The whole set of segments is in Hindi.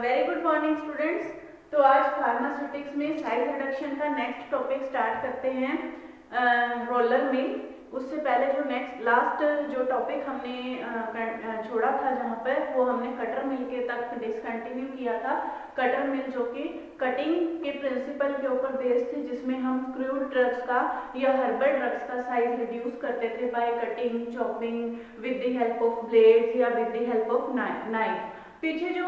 Very good morning students. तो आज फार्मास्यूटिक्स में साइज रिडक्शन का नेक्स्ट टॉपिक स्टार्ट करते हैं रोलर मिल। उससे पहले जो नेक्स्ट लास्ट जो टॉपिक हमने छोड़ा था जहाँ पर वो हमने कटर मिल के तक डिसकंटिन्यू किया था। कटर मिल जो कि कटिंग के प्रिंसिपल के ऊपर बेस्ड थी, जिसमें हम क्रूड ड्रग्स का या हर्बल ड्रग्स का साइज रिड्यूस करते थे by cutting chopping with the help of blades या with the help of knife. पीछे जो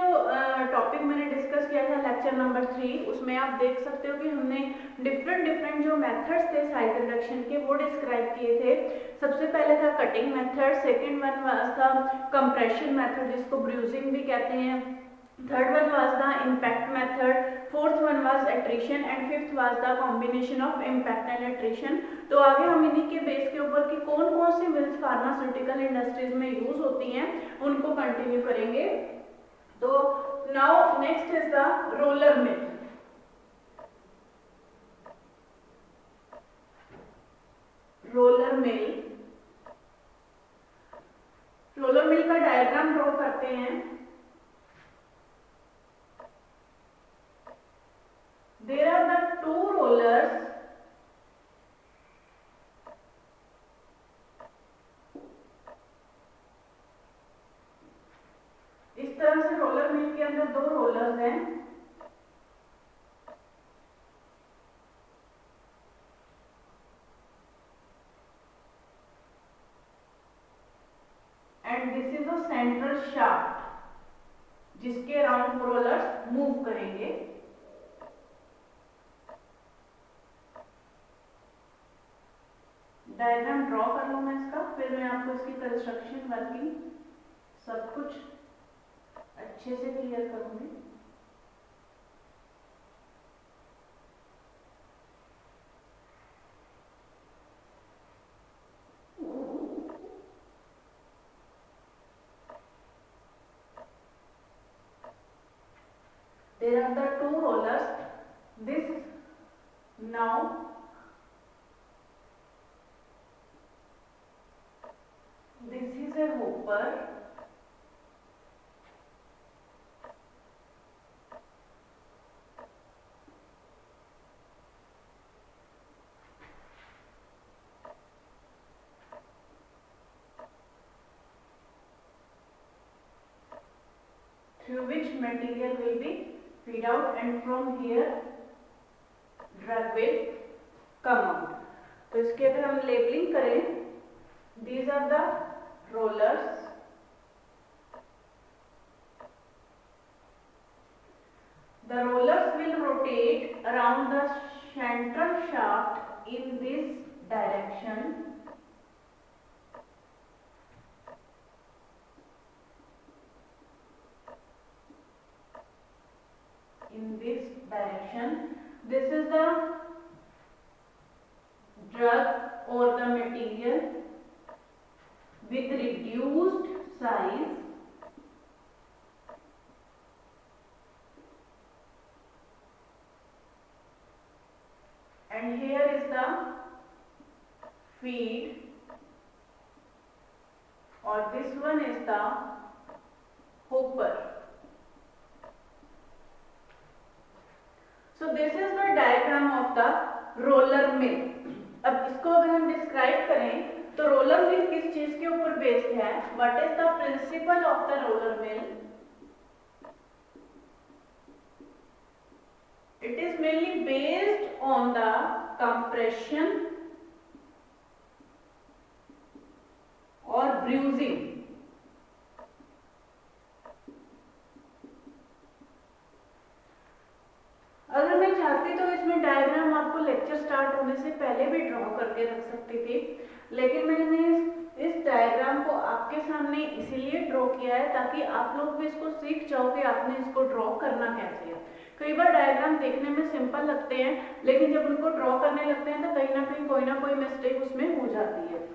टॉपिक मैंने डिस्कस किया था लेक्चर नंबर 3, उसमें आप देख सकते हो कि हमने डिफरेंट जो मेथड्स थे साइज रिडक्शन के वो डिस्क्राइब किए थे। सबसे पहले था cutting method, second one was था कंप्रेशन मेथड जिसको ब्रूजिंग भी कहते हैं, third one was the impact method, fourth one was attrition and fifth was the combination of impact and attrition. तो आगे हम इन्हीं के बेस के ऊपर कि कौन कौन सी मिल्स फार्मास्यूटिकल इंडस्ट्रीज में यूज होती हैं उनको कंटिन्यू करेंगे। तो now next is the roller mill. Roller mill, roller mill का डायग्राम ड्रॉ करते हैं। There are the two rollers इस तरह से रोलर मिल के अंदर दो रोलर्स हैं and this is the central shaft जिसके अराउंड रोलर्स मूव करेंगे। डायग्राम ड्रॉ कर लूं मैं इसका, फिर मैं आपको इसकी कंस्ट्रक्शन वर्किंग सब कुछ अच्छे से क्लियर करूंगी। There are the two rollers. This now this is a hopper through which material will be feed out and from here drug will come out. तो इसके अगर हम लेबलिंग करें, these are the rollers, the rollers will rotate around the central shaft in this direction in this direction. This is the drug or the material with reduced size and here is the feed or this one is the hopper. So this is the diagram of the roller mill. अब इसको अगर हम डिस्क्राइब करें तो रोलर मिल किस चीज के ऊपर बेस्ड है, what is the principle of the roller mill? It is mainly based on the compression और ब्रूजिंग। अगर मैं चाहती तो इसमें डायग्राम आपको लेक्चर स्टार्ट होने से पहले भी ड्रॉ करके रख सकती थी, लेकिन मैंने इस डायग्राम को आपके सामने इसीलिए ड्रॉ किया है ताकि आप लोग भी इसको सीख जाओ कि आपने इसको ड्रॉ करना कैसे है। कई बार डायग्राम देखने में सिंपल लगते हैं, लेकिन जब उनको ड्रॉ करने लगते हैं तो कहीं ना कोई मिस्टेक उसमें हो जाती है।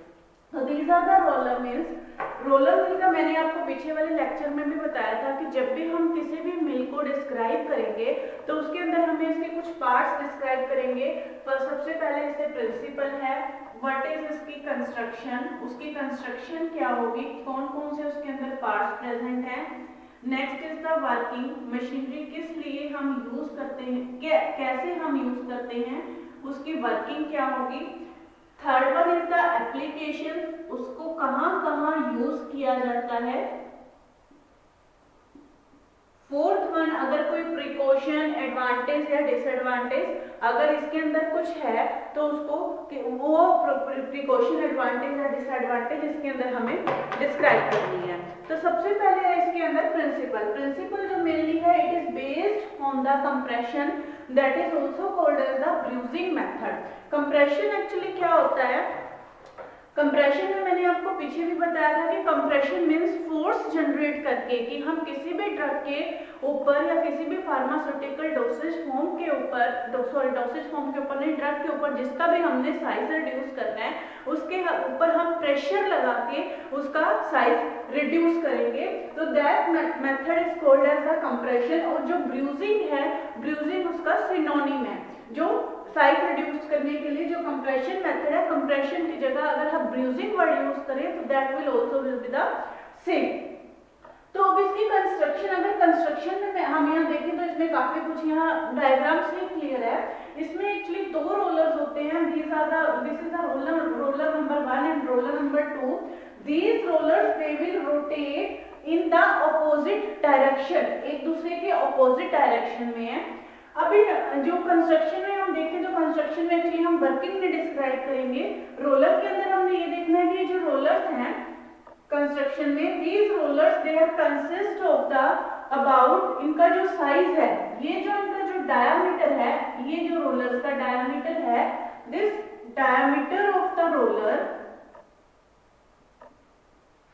तो these are the roller mills. Roller mill का मैंने आपको पीछे वाले लेक्चर में भी बताया था कि जब भी हम किसी भी मिल को डिस्क्राइब करेंगे तो उसके अंदर हमें इसके कुछ पार्ट्स डिस्क्राइब करेंगे। पर सबसे पहले इससे प्रिंसिपल है, व्हाट इज इसकी कंस्ट्रक्शन, उसकी कंस्ट्रक्शन क्या होगी, कौन कौन से उसके अंदर पार्ट्स प्रेजेंट हैं, next is the working, machinery किस लिए हम यूज करते हैं, कैसे हम यूज करते हैं, उसकी वर्किंग क्या होगी। Third one is the application, उसको कहाँ कहाँ यूज किया जाता है। फोर्थ वन, अगर कोई प्रिकॉशन, एडवांटेज या डिसएडवांटेज, अगर इसके अंदर कुछ है तो उसको वो प्रिकॉशन, एडवांटेज या डिसएडवांटेज इसके अंदर हमें डिस्क्राइब करनी है। तो सबसे पहले है इसके अंदर प्रिंसिपल। प्रिंसिपल जो मेनली है, it is based on the compression, that is also called as the bruising method. Compression actually क्या होता है, कंप्रेशन में मैंने आपको पीछे भी बताया था कि कंप्रेशन मींस फोर्स जनरेट करके, कि हम किसी भी ड्रग के ऊपर या किसी भी फार्मास्यूटिकल डोसेज फॉर्म के ऊपर, डोसेज फॉर्म के ऊपर नहीं, ड्रग के ऊपर जिसका भी हमने साइज रिड्यूस करना है, उसके ऊपर हम प्रेशर लगा के उसका साइज रिड्यूस करेंगे। तो that method is called as the compression. और जो ब्रूजिंग है, ब्रूजिंग उसका सिनोनिम है। जो साइज रिड्यूस करने के लिए जो कंप्रेशन मेथड है, कंप्रेशन की जगह अगर हम ब्रूजिंग वर्ड यूज करें तो that will also will be the same. तो अब इसकी कंस्ट्रक्शन, अगर कंस्ट्रक्शन में हम यहाँ देखें तो इसमें काफी कुछ यहाँ डायग्राम से क्लियर है। इसमें एक्चुअली दो रोलर्स होते हैं, this is the roller number 1 and roller number 2। These rollers they will rotate in the opposite direction, एक दूसरे के ऑपोजिट डायरेक्शन में है। अभी जो कंस्ट्रक्शन में हम देखें, तो कंस्ट्रक्शन में एक्चुअली हम वर्किंग में डिस्क्राइब करेंगे। रोलर के अंदर हमने ये देखना है कि जो रोलर्स हैं कंस्ट्रक्शन में, these rollers they are consist of the about, इनका जो साइज है, ये जो इनका जो डायामीटर है, ये जो रोलर्स का डायामीटर है, this diameter of the roller,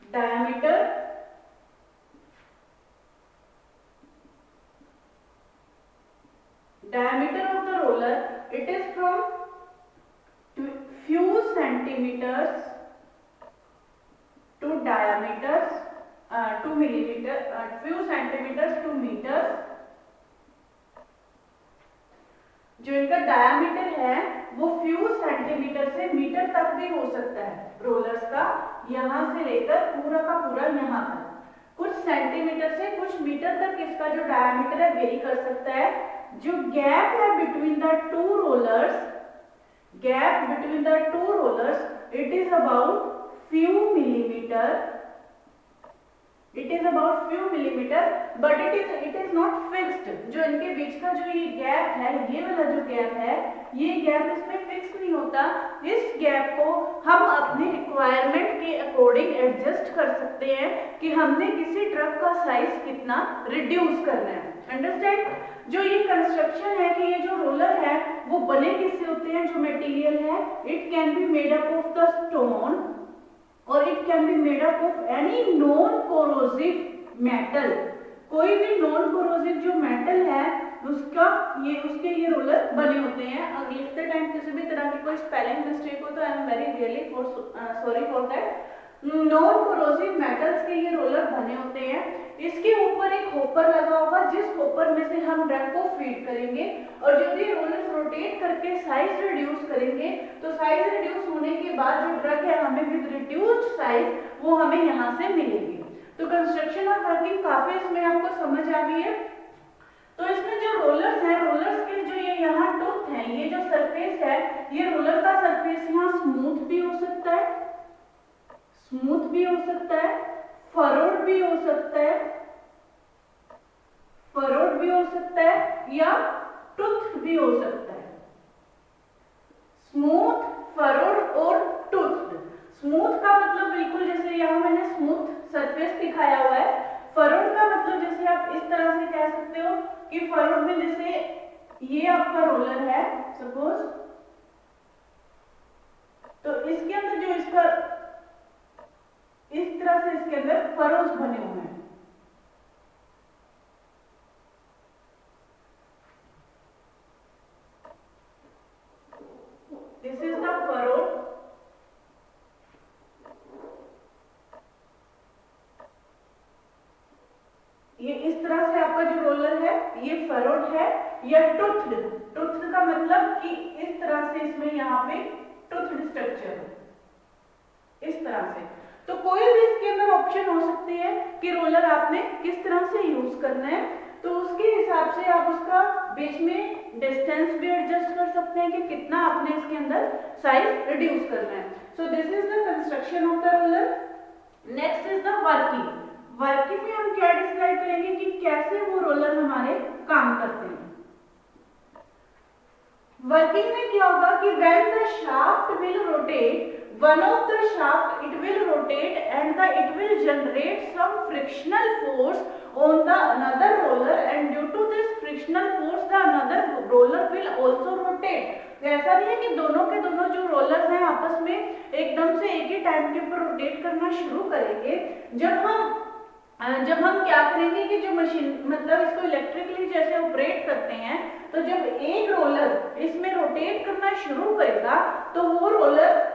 diameter of the roller, it is from few centimeters to diameters to millimeter, few centimeters to meters। जो इनका डायामीटर है वो फ्यू सेंटीमीटर से मीटर तक भी हो सकता है रोलर्स का, यहां से लेकर पूरा का पूरा यहां तक। कुछ सेंटीमीटर से कुछ मीटर तक इसका जो डायामीटर है वेरी कर सकता है। जो गैप है between the two rollers, gap between the two rollers, it is about few millimeter, it is about few millimeter, but it is not fixed। जो इनके बीच का जो ये गैप है, ये वाला जो गैप है, ये गैप इसमें फिक्स नहीं होता। इस गैप को हम अपने रिक्वायरमेंट के अकॉर्डिंग एडजस्ट कर सकते हैं कि हमने किसी ड्रग का साइज कितना रिड्यूस करना है। अंडरस्टैंड? जो ये कंस्ट्रक्शन है कि ये जो रोलर है वो बने किससे होते हैं, जो मटेरियल है, it can be made up of the stone और it can be made up of any non corrosive metal. कोई भी नॉन कोरोसिव जो मेटल है उसके ये रोलर बने होते हैं। अगर लिखते टाइम किसी भी तरह की कोई स्पेलिंग मिस्टेक हो तो I am very really sorry for that. Non corrosive metals के ये रोलर बने होते हैं। इसके ऊपर एक होपर लगा होगा, जिस होपर में से हम ड्रग को फीड करेंगे, और जब ये रोलर रोटेट करके साइज रिड्यूस करेंगे तो साइज रिड्यूस होने के बाद जो ड्रग है हमें विद रिड्यूस्ड साइज वो हमें यहाँ से मिलेगी। तो कंस्ट्रक्शन ऑफ वर्किंग काफी इसमें आपको समझ आ गई है। तो इसमें जो रोलर्स हैं, रोलर्स के जो ये यहाँ टूथ है, ये जो सरफेस है, ये रोलर का सरफेस यहाँ स्मूथ भी हो सकता है, स्मूथ भी हो सकता है, फरोड भी हो सकता है, फरोड भी हो सकता है, या टूथ भी हो सकता है। स्मूथ, फरोड और टूथ। स्मूथ का मतलब बिल्कुल जैसे यहाँ मैंने स्मूथ सरफेस दिखाया हुआ है। फरोड का मतलब जैसे आप इस तरह से कह सकते हो कि फरोड में जैसे ये आपका रोलर है सपोज, तो इसके अंदर जो इसका इस तरह से इसके अंदर फरोज बने हुए हैं। This is the furrowed. ये इस तरह से आपका जो रोलर है ये फरोड है, या टूथड। टूथड का मतलब कि इस तरह से इसमें यहाँ पे टूथड स्ट्रक्चर है, इस तरह से। तो कोई भी इसके अंदर ऑप्शन हो सकती है कि रोलर आपने किस तरह से यूज करना है, तो उसके हिसाब से आप उसका बीच में डिस्टेंस भी एडजस्ट कर सकते हैं कि कितना आपने इसके अंदर साइज रिड्यूस करना है। So this is the construction of the roller. Next is the working. Working में हम क्या डिस्क्राइब करेंगे कि कैसे वो रोलर हमारे काम करते हैं। वर्किंग में क्या होगा कि when the shaft will rotate, one of the shaft it will rotate and it will generate some frictional force on the another roller, and due to this frictional force the another roller will also rotate। ऐसा नहीं है कि दोनों के दोनों जो रोलर्स हैं आपस में एकदम से एक ही टाइम के ऊपर रोटेट करना शुरू करेंगे। जब हम क्या करेंगे कि जो मशीन मतलब इसको इलेक्ट्रिकली जैसे ऑपरेट करते हैं, तो जब एक रोलर इसमें रोटेट करना शुरू करेगा तो वो रोलर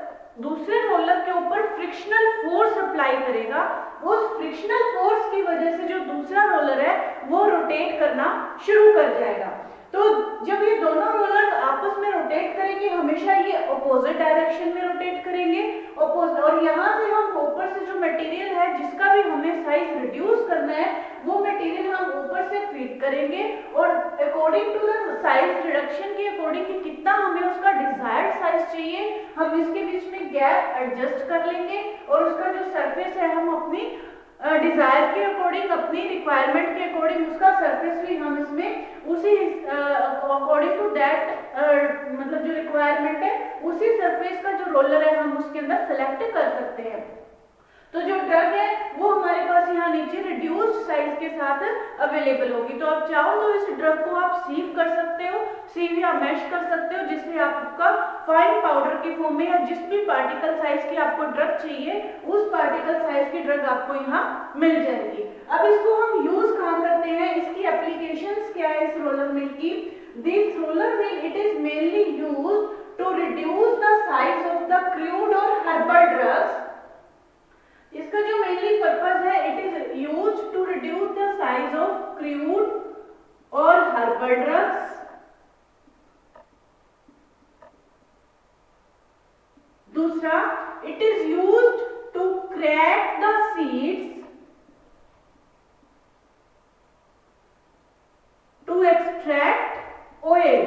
दूसरे रोलर के ऊपर फ्रिक्शनल फोर्स अप्लाई करेगा। उस फ्रिक्शनल फोर्स की वजह से जो दूसरा रोलर है वो रोटेट करना शुरू कर जाएगा। तो जब ये दोनों रोलर आपस में रोटेट करेंगे, हमेशा ये अपोजिट डायरेक्शन में रोटेट करेंगे और यहाँ से हम ऊपर से जो मटेरियल है जिसका भी हमें साइज रिड्यूस करना है वो मटेरियल हम ऊपर से फीड करेंगे और according to the size reduction के अकॉर्डिंग कि कितना हमें उसका डिजायर्ड साइज चाहिए, हम इसके बीच में गैप एडजस्ट कर लेंगे और उसका जो सरफेस है हम अपनी डिजायर के अकॉर्डिंग, अपनी रिक्वायरमेंट के अकॉर्डिंग उसका सरफेस भी हम इसमें उसी अकॉर्डिंग टू दैट मतलब जो रिक्वायरमेंट है उसी सरफेस का जो रोलर है हम उसके अंदर सेलेक्ट कर सकते हैं। तो जो ड्रग है वो हमारे पास यहाँ नीचे रिड्यूस्ड साइज के साथ अवेलेबल होगी। तो आप चाहो तो इस ड्रग को आप सीव कर सकते हो, सीव या मैश कर सकते हो, जिससे आपका फाइन पाउडर के फॉर्म में या जिस भी पार्टिकल साइज की आपको ड्रग चाहिए उस पार्टिकल साइज की ड्रग आपको यहाँ मिल जाएगी। अब इसको हम यूज कहाँ करते हैं, इसकी एप्लीकेशंस क्या है इस रोलर मिल की। This roller mill it is mainly used to reduce the size of the crude और हर्बल ड्रग्स। इसका जो मेनली पर्पस है it is use to reduce the size of crude और हर्बल ड्रग्स। दूसरा, it is used to crack the seeds to extract oil.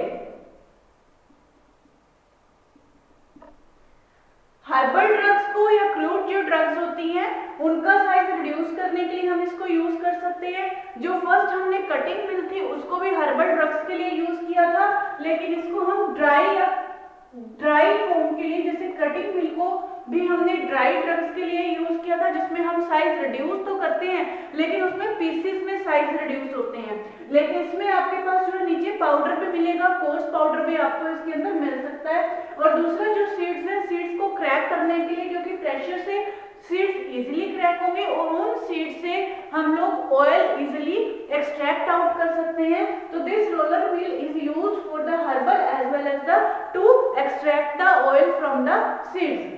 Herbal drugs को या क्रूड जो ड्रग्स होती हैं उनका साइज रिड्यूस करने के लिए हम इसको यूज कर सकते हैं। जो फर्स्ट हमने कटिंग मिल थी उसको भी हर्बल ड्रग्स के लिए यूज किया था, लेकिन इसको हम ड्राई फॉर्म के लिए, जैसे कटिंग मिल को भी हमने ड्राई ड्रग्स के लिए यूज किया था, जिसमें हम साइज रिड्यूस तो करते हैं लेकिन उसमें पीसेस में साइज रिड्यूस होते हैं। लेकिन इसमें आपके पास जो नीचे पाउडर भी मिलेगा, कोर्स पाउडर भी आपको इसके अंदर मिल सकता है। और दूसरा जो सीड्स है, सीड्स को क्रैक करने के लिए, क्योंकि प्रेशर से सीड्स इजीली क्रैक होंगे और उन सीड से हम लोग ऑयल इजीली एक्सट्रैक्ट आउट कर सकते हैं। तो this roller wheel is used for the herbal as well as the to extract the oil from the seeds.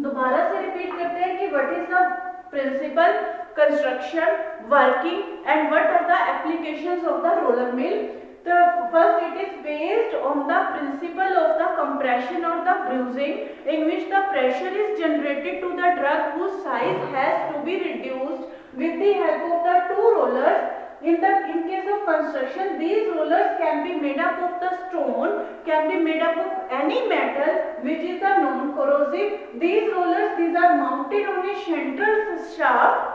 दोबारा से रिपीट करते हैं कि what is the principle, construction, working and what are the applications of the roller mill. The first, it is based on the principle of the compression or the bruising, in which the pressure is generated to the drug whose size has to be reduced with the help of the two rollers. In case of construction, these rollers can be made up of the stone, can be made up of any metal which is the non-corrosive. These are mounted on a central shaft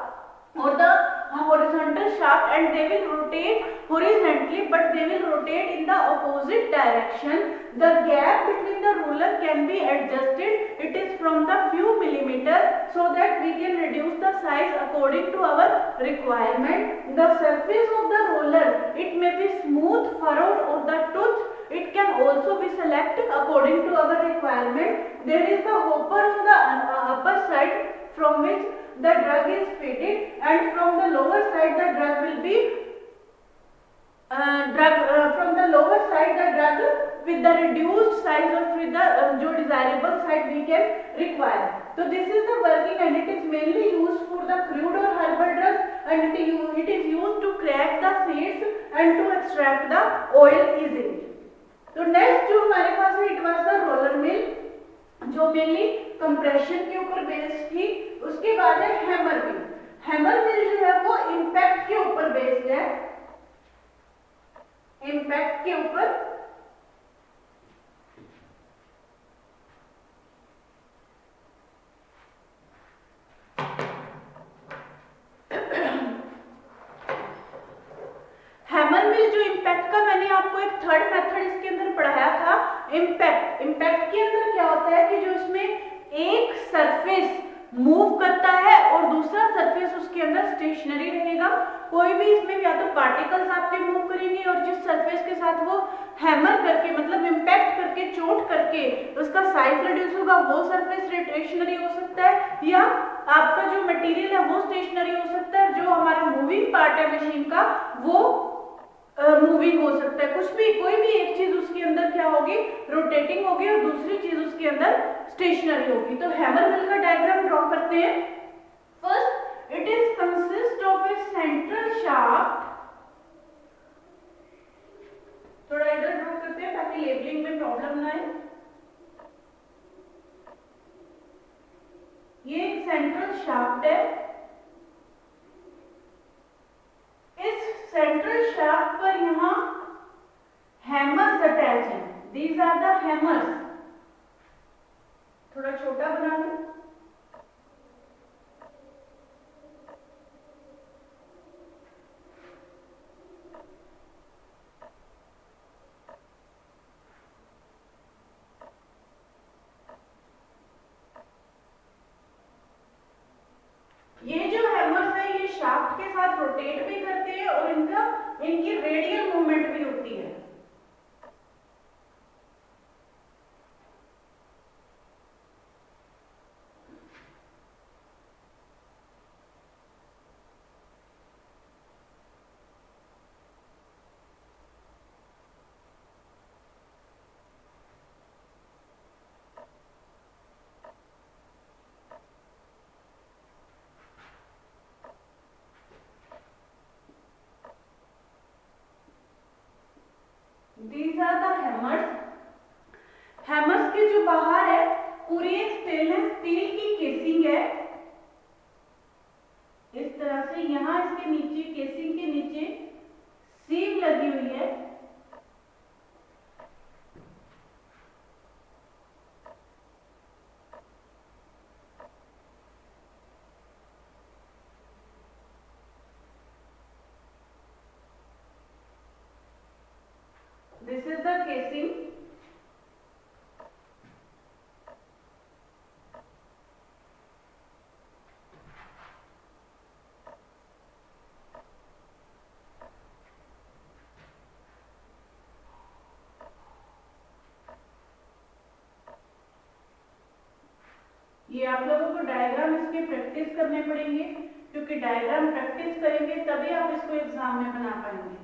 or the horizontal shaft, and they will rotate horizontally, but they will rotate in the opposite direction. The gap between the roller can be adjusted, it is from the few millimeter, so that we can reduce the size according to our requirement. The surface of the roller, it may be smooth, furrowed, or the tooth, it can also be selected according to our requirement. There is the hopper on the upper side from which the drug is fitted, and from the lower side the drug will be from the lower side the drug with the reduced size or with the जो desirable side we can require. So this is the working, and it is mainly used for the crude or herbal drugs, and it is used to crack the seeds and to extract the oil easily. तो next जो हमारे पास है, it was the roller mill. जो मेनली कंप्रेशन के ऊपर बेस्ड थी। उसके बाद है हैमर मिल। हैमर मिल जो है वो इंपैक्ट के ऊपर बेस्ड है, इंपैक्ट के ऊपर। हैमर मिल जो इम्पैक्ट का, मैंने आपको एक थर्ड मेथड इसके अंदर पढ़ाया था, इम्पैक्ट। इम्पैक्ट के अंदर क्या होता है कि जो इसमें एक सरफेस मूव करता है और दूसरा सरफेस उसके अंदर स्टेशनरी रहेगा। कोई भी इसमें या तो पार्टिकल्स आपके मूव करेंगे और जिस सरफेस के साथ वो हैमर करके मतलब इम्पैक्ट करके चोट करके उसका साइज रिड्यूस होगा वो सरफेस स्टेशनरी हो सकता है, या आपका जो मटेरियल है वो स्टेशनरी हो सकता है, जो हमारा मूविंग पार्ट है मशीन का वो मूविंग हो सकता है। कुछ भी, कोई भी एक चीज उसके अंदर क्या होगी, रोटेटिंग होगी और दूसरी चीज उसके अंदर स्टेशनरी होगी। तो हैमर मिल का डायग्राम ड्रॉ करते हैं। First it is consist of A central shaft. थोड़ा इधर ड्रॉ करते हैं ताकि लेबलिंग में प्रॉब्लम ना आए। ये एक सेंट्रल शाफ्ट है। इस सेंट्रल शाफ्ट पर यहां हैमर्स अटैच हैं। These are the hammers. थोड़ा छोटा बना लें। ये जो हैमर्स है ये शाफ्ट के साथ रोटेट भी करते हैं और इनकी रेडियल मूवमेंट भी होती है। These are the hammers. Hammers के जो बाहर है पूरी एक स्टेनलेस स्टील की केसिंग है। इस तरह से यहां इसके नीचे, केसिंग के नीचे सीव लगी हुई है। This is the casing. ये आप लोगों को डायग्राम इसके प्रैक्टिस करने पड़ेंगे, क्योंकि डायग्राम प्रैक्टिस करेंगे तभी आप इसको एग्जाम में बना पाएंगे।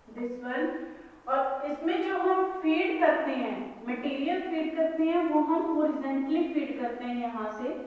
This one. और इसमें जो हम फीड करते हैं, मटेरियल फीड करते हैं, वो हम हॉरिजॉन्टली फीड करते हैं यहां से।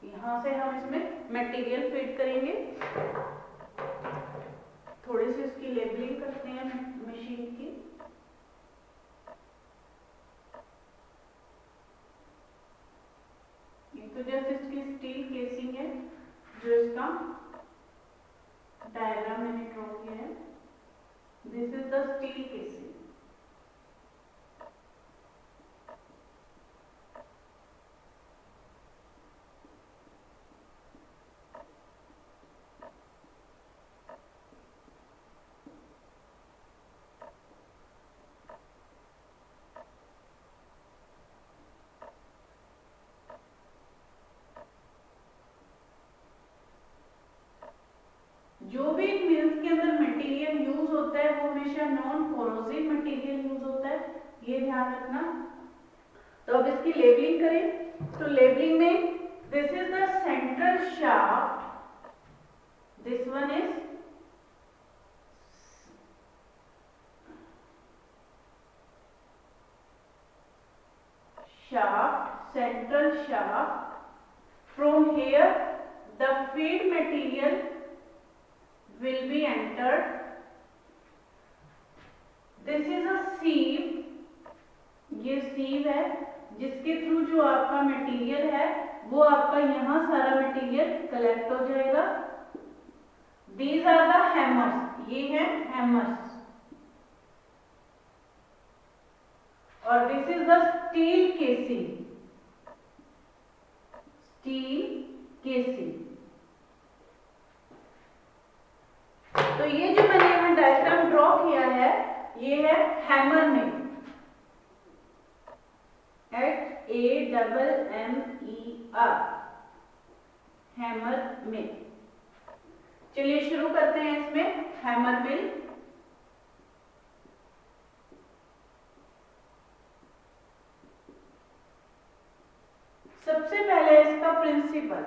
यहां से हम इसमें मटेरियल फीड करेंगे। थोड़ी सी इसकी लेबलिंग करते हैं मशीन की। ये तो जस्ट इसकी स्टील केसिंग है, जो इसका डायग्राम मैंने ड्रॉ किया है। This is the steel casing. जो भी मिल्स के अंदर मटेरियल यूज होता है वो हमेशा नॉन कोरोसिव मटेरियल यूज होता है, ये ध्यान रखना। तो अब इसकी लेबलिंग करें तो लेबलिंग में this is the central shaft, this one is shaft, central shaft. From here the feed material will be entered. This is a sieve, ये sieve है जिसके थ्रू जो आपका मटेरियल है वो आपका यहाँ सारा मटेरियल कलेक्ट हो जाएगा। These are the hammers, ये है hammers। और this is the steel casing, steel casing. तो ये जो मैंने यहाँ डायग्राम ड्रॉ किया है ये है हैमर में, HAMMER, हैमर में। चलिए शुरू करते हैं इसमें हैमर मिल। सबसे पहले इसका principle,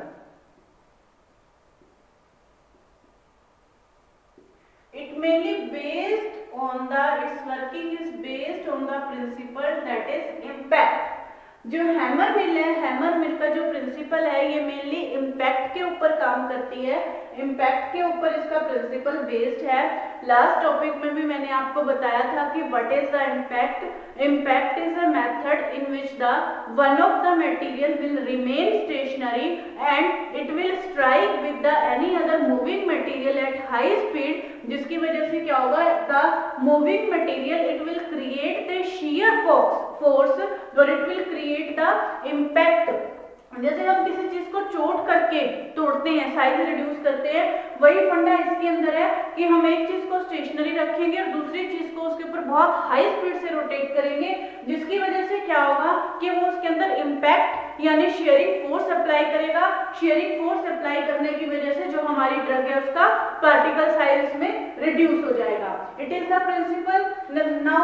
it mainly based on the, its working is based on the principle that is impact. जो हैमर मिल है, हैमर मिल का जो प्रिंसिपल है ये मेनली इम्पैक्ट के ऊपर काम करती है, इम्पैक्ट के ऊपर इसका प्रिंसिपल बेस्ड है। लास्ट टॉपिक में भी मैंने आपको बताया था कि what is the impact. Impact is a method in which the one of the material will remain stationery and it will strike with the any other moving material at high speed, जिसकी वजह से क्या होगा, the moving material it will create the shear force और it will create the impact. जैसे हम किसी चीज को चोट करके तोड़ते हैं, साइज रिड्यूस करते हैं, वही फंडा इसके अंदर है कि हम एक चीज को स्टेशनरी रखेंगे और दूसरी चीज को उसके ऊपर बहुत हाई स्पीड से रोटेट करेंगे, जिसकी वजह से क्या होगा कि वो उसके अंदर इम्पैक्ट यानी शेयरिंग फोर्स अप्लाई करेगा। शेयरिंग फोर्स अप्लाई करने की वजह से जो हमारी ड्रग है उसका पार्टिकल साइज इसमें रिड्यूस हो जाएगा। It is the principle. Now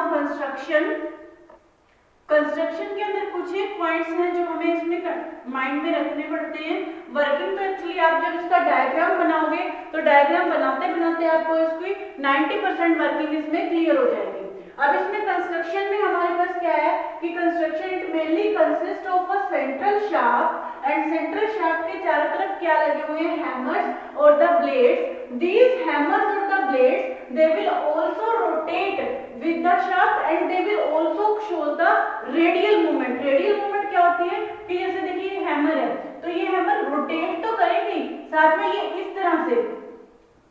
construction के अंदर कुछ एक पॉइंट्स हैं जो हमें इसमें माइंड में रखने पड़ते हैं। वर्किंग तो एक्चुअली आप जब इसका डायग्राम बनाओगे तो डायग्राम बनाते बनाते आपको इसकी 90% वर्किंग इसमें क्लियर हो जाएगी। अब इसमें कंस्ट्रक्शन में हमारे पास क्या है कि construction it mainly consist of a central shaft and central shaft के चारों तरफ क्या लगे हुए हैं, हैमर्स और द ब्लेड्स। दीज हैमर्स और the blades they will also rotate with the shaft and they will also show the radial movement। radial movement क्या होती है कि जैसे देखिए ये हैमर है तो ये हैमर रोटेट तो करेगी, साथ में ये इस तरह से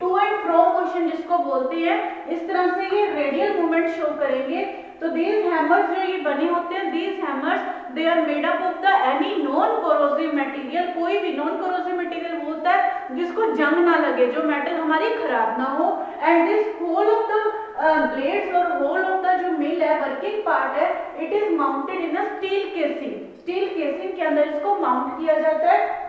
टू एंड फ्रो मोशन जिसको बोलते हैं, इस तरह से ये रेडियल मूवमेंट शो करेंगे। तो these hammers जो ये बने होते हैं, these hammers they are made up of the any non corrosive material। कोई भी नॉन कोरोसिव मटेरियल होता है जिसको जंग ना लगे, जो मेटल हमारी खराब ना हो। And this whole of the blades और होल ऑफ द जो मिल है, वर्किंग पार्ट है, it is mounted in a steel casing. Steel casing के अंदर इसको माउंट किया जाता है।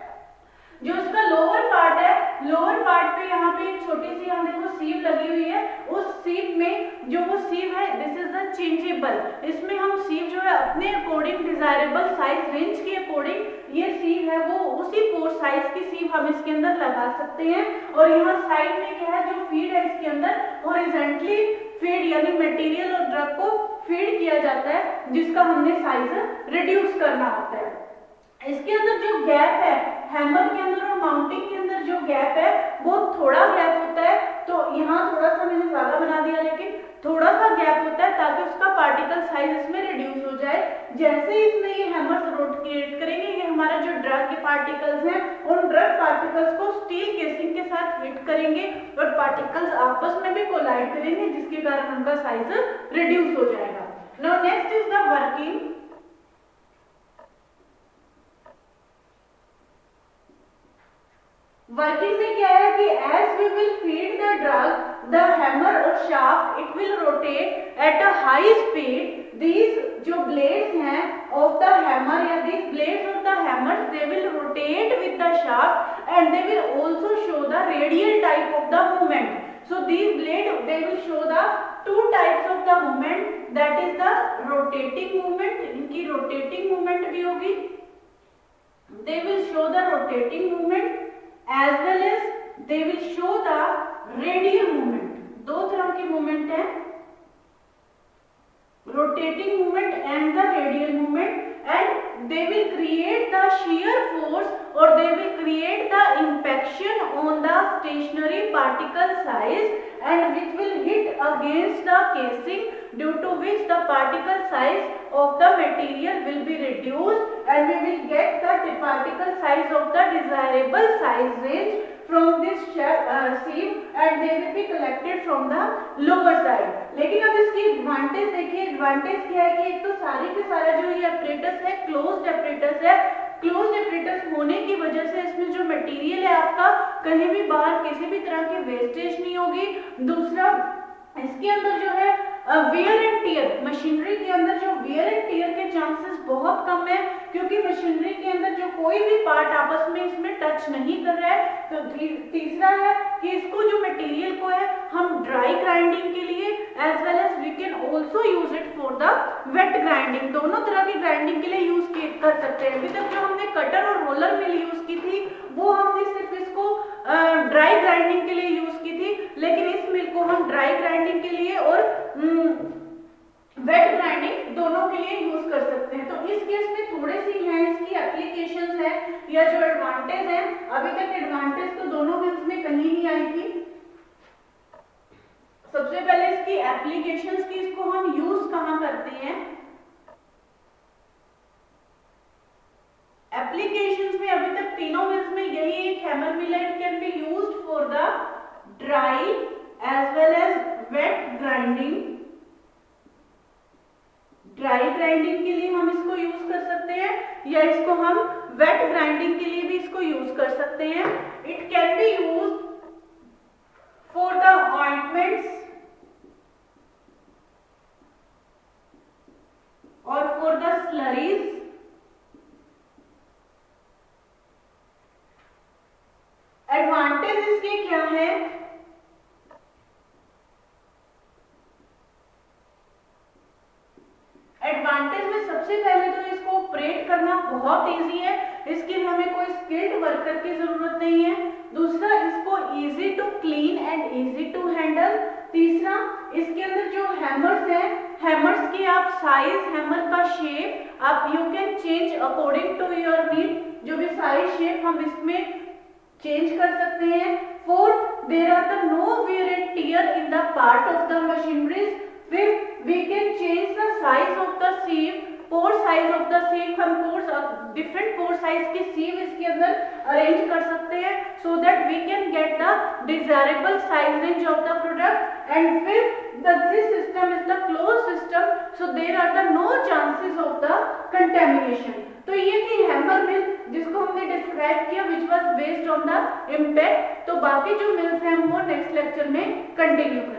जो इसका लोअर पार्ट है, लोअर पार्ट पे यहाँ पे एक छोटी सी हम देखो सीव लगी हुई है, उस सीव में जो वो सीव है दिस इज द चेंजेबल। इसमें हम सीव जो है अपने अकॉर्डिंग डिजायरेबल साइज रेंज के अकॉर्डिंग ये सीव है वो उसी पोर साइज की सीव हम इसके अंदर लगा सकते हैं। और यहाँ साइड में क्या है, जो फीड है इसके अंदर हॉरिजॉन्टली फीड यानी मटेरियल और ड्रग को फीड किया जाता है, जिसका हमने साइज रिड्यूस करना होता है। इसके अंदर जो गैप है हैमर के अंदर और माउंटिंग के अंदर जो गैप है वो थोड़ा गैप होता है, तो यहाँ थोड़ा सा मैंने ज्यादा बना दिया लेकिन थोड़ा सा गैप होता है ताकि उसका पार्टिकल साइज इसमें रिड्यूस हो जाए। जैसे ही इसमें ये हैमर्स रोटेट करेंगे ये हमारा जो ड्रग के पार्टिकल्स हैं उन ड्रग पार्टिकल्स को स्टील केसिंग के साथ हिट करेंगे और पार्टिकल्स आपस में भी कोलाइड करेंगे, जिसके कारण उनका साइज रिड्यूस हो जाएगा। Now next is the working. Working में क्या है कि as we will feed the drug the hammer और shaft it will rotate at a high speed. These जो ब्लेड्स हैं ऑफ द हैमर या these blades of the hammer they will rotate with the shaft and they will also show the radial type of the movement. So these blade they will show the two types of the movement, that is the rotating movement, इनकी rotating movement भी होगी, they will show the rotating movement as well as they will show the radial movement. दो तरह की movement है, rotating movement and the radial movement, and they will create the shear force or they will create the impaction on the stationary particle size and which will hit against the casing, due to which the particle size of the material will be reduced and we will get the particle size of the desirable size range from this seam and they will be collected from the lower side. लेकिन अब इसकी एडवांटेज देखिए, एडवांटेज क्या है कि एक तो सारे के सारा जो ये एपरेटस है क्लोज्ड एपरेटस है, क्लोज्ड एपरेटस होने की वजह से इसमें जो मटेरियल है आपका कहीं भी बाहर किसी भी तरह की वेस्टेज नहीं होगी। दूसरा इसके अंदर जो है वियर एंड टियर, मशीनरी के अंदर जो वियर एंड टियर के चांसेस बहुत कम है क्योंकि मशीनरी के अंदर जो कोई भी पार्ट आपस में इसमें टच नहीं कर रहा है। तो तीसरा है कि इसको जो मटेरियल को है हम ड्राई ग्राइंडिंग के लिए as well as we can also use it for the wet grinding, दोनों तरह की ग्राइंडिंग के लिए यूज कर सकते हैं। अभी तक जो हमने कटर और रोलर मिल यूज की थी वो हमने सिर्फ इसको ड्राई ग्राइंडिंग के लिए यूज की थी, लेकिन इस मिल को हम ड्राई ग्राइंडिंग के लिए और वेट ग्राइंडिंग दोनों के लिए यूज कर सकते हैं। तो इस केस में थोड़े सी हैं इसकी एप्लीकेशंस है या जो एडवांटेज है, अभी तक एडवांटेज तो दोनों मिल्स में कहीं नहीं आई थी। सबसे पहले इसकी एप्लीकेशंस की, इसको हम यूज कहां करते हैं, एप्लीकेशंस में अभी तक तीनों मिल्स में यही एक हैमर मिल है, it can be used for the dry as well as wet grinding. Dry grinding के लिए हम इसको यूज कर सकते हैं या इसको हम वेट ग्राइंडिंग के लिए भी इसको यूज कर सकते हैं। It can be used for the ointments और फॉर द स्लरीज। एडवांटेज इसके क्या है, एडवांटेज में सबसे पहले तो इसको ऑपरेट करना बहुत इजी है, इसके लिए हमें कोई स्किल्ड वर्कर की जरूरत नहीं है। दूसरा इसको easy to clean and easy to handle. तीसरा इसके अंदर जो हैमर्स हैं, हैमर्स की आप साइज, हैमर का शेप आप you can change according to your need, जो भी साइज शेप हम इसमें चेंज कर सकते हैं। Fourth, there are the no wear and tear in the part of the machineries। Fifth, we can change the size of the sieve, pore size of the sieve, हम different pore size की sieve इसके अंदर arrange कर सकते हैं so that we can get the desirable size range of the product। And fifth, this system is the closed system, so there are the no chances of the contamination। तो ये थी हैमर मिल जिसको हमने डिस्क्राइब किया which was based on the impact। तो बाकी जो मिल्स हैं हम वो नेक्स्ट लेक्चर में कंटिन्यू करेंगे।